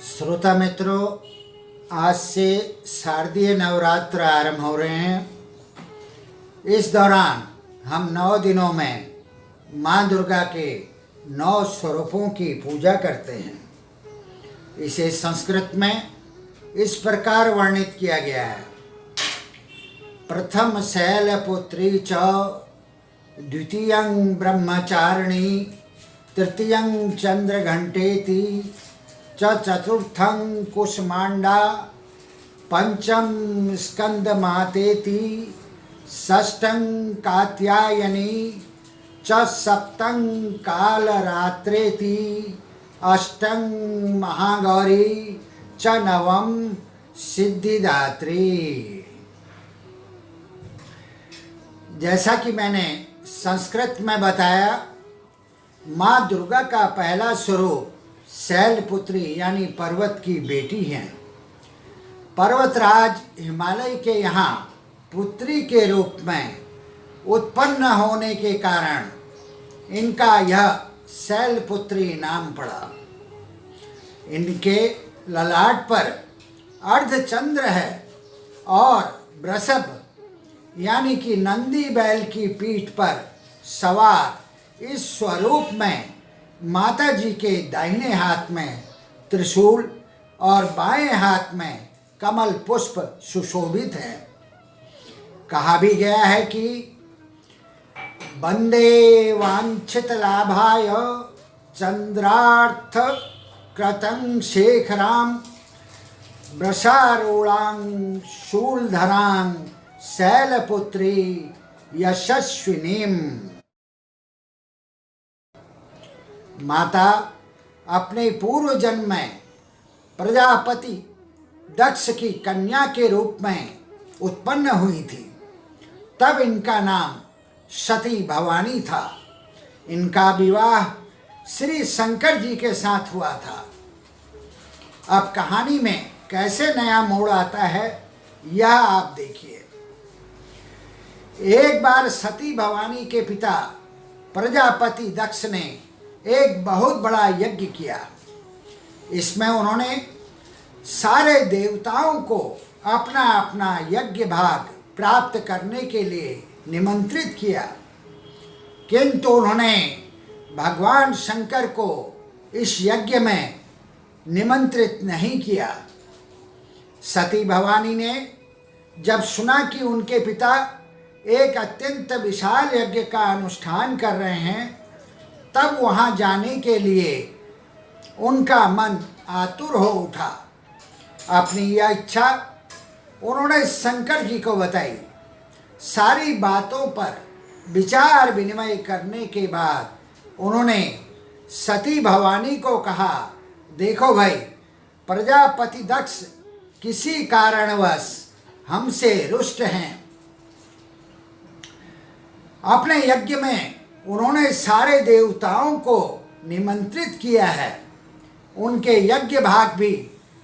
श्रोता मित्रों, आज से शारदीय नवरात्र आरंभ हो रहे हैं। इस दौरान हम 9 दिनों में माँ दुर्गा के 9 स्वरूपों की पूजा करते हैं। इसे संस्कृत में इस प्रकार वर्णित किया गया है। प्रथम शैलपुत्री च, द्वितीयं ब्रह्मचारिणी, तृतीयं चंद्रघंटेति च, चतुर्थं कुष्मांडा, पंचम स्कंदमातेति, षष्ठं कात्यायनी च, सप्तं कालरात्रेति, अष्टं महागौरी च, नवम सिद्धिदात्री। जैसा कि मैंने संस्कृत में बताया, माँ दुर्गा का पहला स्वरूप शैलपुत्री यानी पर्वत की बेटी हैं। पर्वतराज हिमालय के यहाँ पुत्री के रूप में उत्पन्न होने के कारण इनका यह शैलपुत्री नाम पड़ा। इनके ललाट पर अर्धचंद्र है और वृषभ यानी कि नंदी बैल की पीठ पर सवार इस स्वरूप में माता जी के दाहिने हाथ में त्रिशूल और बाएं हाथ में कमल पुष्प सुशोभित है। कहा भी गया है कि वंदे वांछित लाभाय चंद्रार्थ कृतं शेखरां, वृषारूढ़ां शूलधरां, शैलपुत्री यशस्विनीम। माता अपने पूर्व जन्म में प्रजापति दक्ष की कन्या के रूप में उत्पन्न हुई थी। तब इनका नाम सती भवानी था। इनका विवाह श्री शंकर जी के साथ हुआ था। अब कहानी में कैसे नया मोड़ आता है, यह आप देखिए। एक बार सती भवानी के पिता प्रजापति दक्ष ने एक बहुत बड़ा यज्ञ किया। इसमें उन्होंने सारे देवताओं को अपना अपना यज्ञ भाग प्राप्त करने के लिए निमंत्रित किया, किंतु उन्होंने भगवान शंकर को इस यज्ञ में निमंत्रित नहीं किया। सती भवानी ने जब सुना कि उनके पिता एक अत्यंत विशाल यज्ञ का अनुष्ठान कर रहे हैं, तब वहाँ जाने के लिए उनका मन आतुर हो उठा। अपनी यह इच्छा उन्होंने शंकर जी को बताई। सारी बातों पर विचार विनिमय करने के बाद उन्होंने सती भवानी को कहा, देखो भाई, प्रजापति दक्ष किसी कारणवश हमसे रुष्ट हैं। अपने यज्ञ में उन्होंने सारे देवताओं को निमंत्रित किया है, उनके यज्ञ भाग भी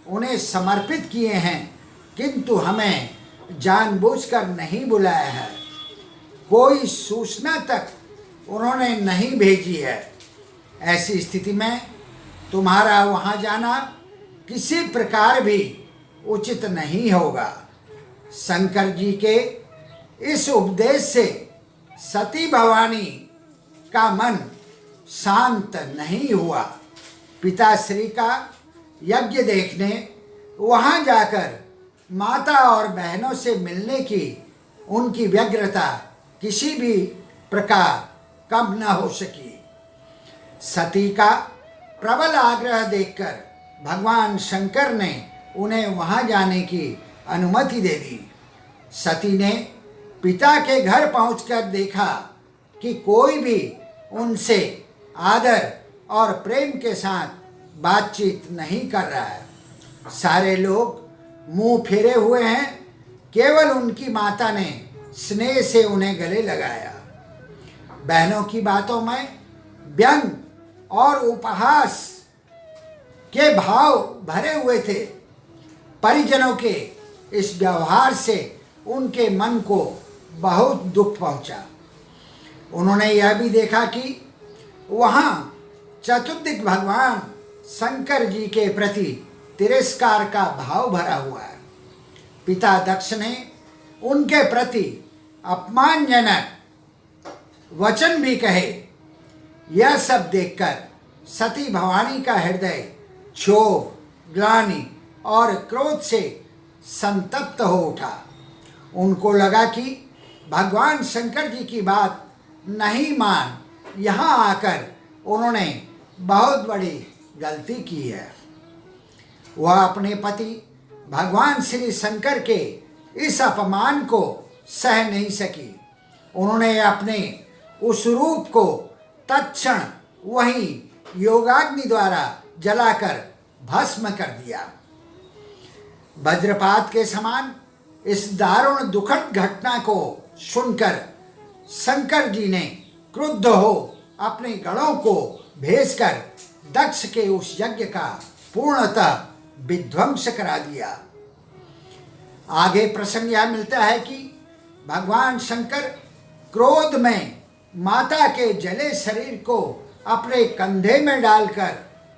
उन्हें समर्पित किए हैं, किंतु हमें जानबूझकर नहीं बुलाया है। कोई सूचना तक उन्होंने नहीं भेजी है। ऐसी स्थिति में तुम्हारा वहाँ जाना किसी प्रकार भी उचित नहीं होगा। शंकर जी के इस उपदेश से सती भवानी का मन शांत नहीं हुआ। पिताश्री का यज्ञ देखने वहाँ जाकर माता और बहनों से मिलने की उनकी व्यग्रता किसी भी प्रकार कम न हो सकी। सती का प्रबल आग्रह देखकर भगवान शंकर ने उन्हें वहाँ जाने की अनुमति दे दी। सती ने पिता के घर पहुंचकर देखा कि कोई भी उनसे आदर और प्रेम के साथ बातचीत नहीं कर रहा है। सारे लोग मुंह फेरे हुए हैं। केवल उनकी माता ने स्नेह से उन्हें गले लगाया। बहनों की बातों में व्यंग और उपहास के भाव भरे हुए थे। परिजनों के इस व्यवहार से उनके मन को बहुत दुख पहुंचा। उन्होंने यह भी देखा कि वहाँ चतुर्दिक भगवान शंकर जी के प्रति तिरस्कार का भाव भरा हुआ है। पिता दक्ष ने उनके प्रति अपमानजनक वचन भी कहे। यह सब देखकर सती भवानी का हृदय क्षोभ, ग्लानि और क्रोध से संतप्त हो उठा। उनको लगा कि भगवान शंकर जी की बात नहीं मान यहाँ आकर उन्होंने बहुत बड़ी गलती की है। वह अपने पति भगवान श्री शंकर के इस अपमान को सह नहीं सकी। उन्होंने अपने उस रूप को तत्क्षण वहीं योगाग्नि द्वारा जलाकर भस्म कर दिया। वज्रपात के समान इस दारुण दुखद घटना को सुनकर शंकर जी ने क्रुद्ध हो अपने गणों को भेजकर दक्ष के उस यज्ञ का पूर्णतः विध्वंस करा दिया। आगे प्रसंग यह मिलता है कि भगवान शंकर क्रोध में माता के जले शरीर को अपने कंधे में डालकर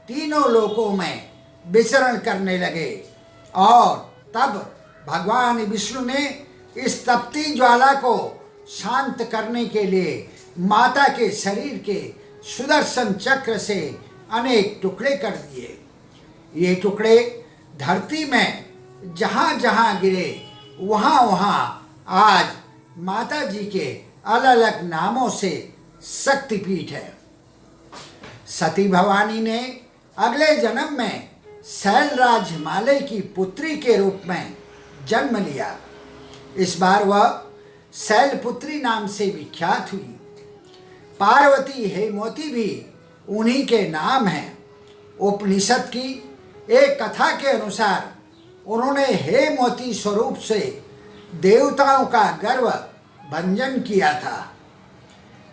तीनों लोकों में विचरण करने लगे और तब भगवान विष्णु ने इस तपती ज्वाला को शांत करने के लिए माता के शरीर के सुदर्शन चक्र से अनेक टुकड़े कर दिए। ये टुकड़े धरती में जहाँ जहाँ गिरे वहाँ वहाँ आज माता जी के अलग अलग नामों से शक्तिपीठ है। सती भवानी ने अगले जन्म में शैलराज हिमालय की पुत्री के रूप में जन्म लिया। इस बार वह शैलपुत्री नाम से विख्यात हुई। पार्वती हेमवती भी उन्हीं के नाम हैं। उपनिषद की एक कथा के अनुसार उन्होंने हेमवती स्वरूप से देवताओं का गर्व भंजन किया था।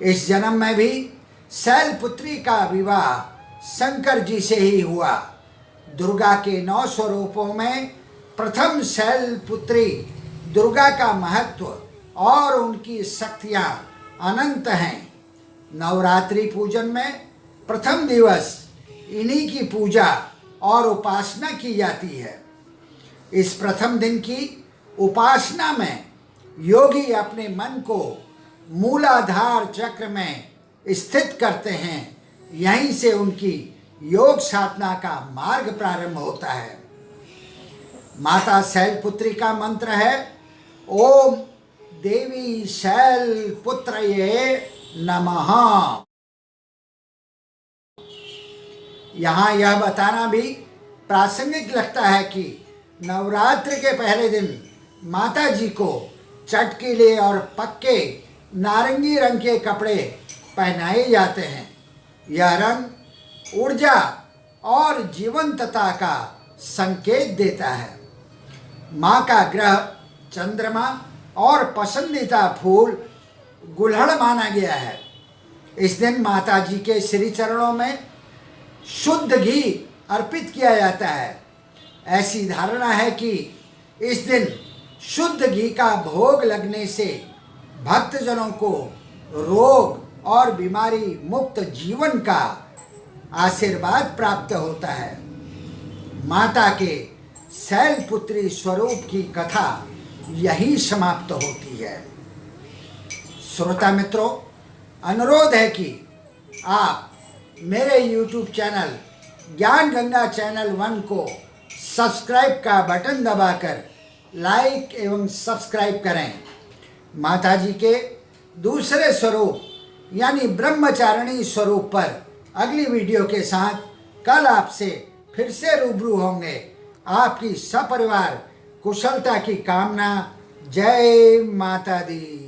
इस जन्म में भी शैलपुत्री का विवाह शंकर जी से ही हुआ। दुर्गा के 9 स्वरूपों में प्रथम शैलपुत्री दुर्गा का महत्व और उनकी शक्तियाँ अनंत हैं। नवरात्रि पूजन में प्रथम दिवस इन्हीं की पूजा और उपासना की जाती है। इस प्रथम दिन की उपासना में योगी अपने मन को मूलाधार चक्र में स्थित करते हैं। यहीं से उनकी योग साधना का मार्ग प्रारंभ होता है। माता शैलपुत्री का मंत्र है ओम देवी शैलपुत्रये नमः। यहाँ यह बताना भी प्रासंगिक लगता है कि नवरात्रि के पहले दिन माता जी को चटकीले और पक्के नारंगी रंग के कपड़े पहनाए जाते हैं। यह रंग ऊर्जा और जीवंतता का संकेत देता है। माँ का ग्रह चंद्रमा और पसंदीदा फूल गुलहड़ माना गया है। इस दिन माता जी के श्री चरणों में शुद्ध घी अर्पित किया जाता है। ऐसी धारणा है कि इस दिन शुद्ध घी का भोग लगने से भक्तजनों को रोग और बीमारी मुक्त जीवन का आशीर्वाद प्राप्त होता है। माता के शैलपुत्री स्वरूप की कथा यही समाप्त होती है। श्रोता मित्रों, अनुरोध है कि आप मेरे YouTube चैनल ज्ञान गंगा चैनल 1 को सब्सक्राइब का बटन दबाकर लाइक एवं सब्सक्राइब करें। माता जी के दूसरे स्वरूप यानी ब्रह्मचारिणी स्वरूप पर अगली वीडियो के साथ कल आपसे फिर से रूबरू होंगे। आपकी सपरिवार कुशलता की कामना। जय माता दी।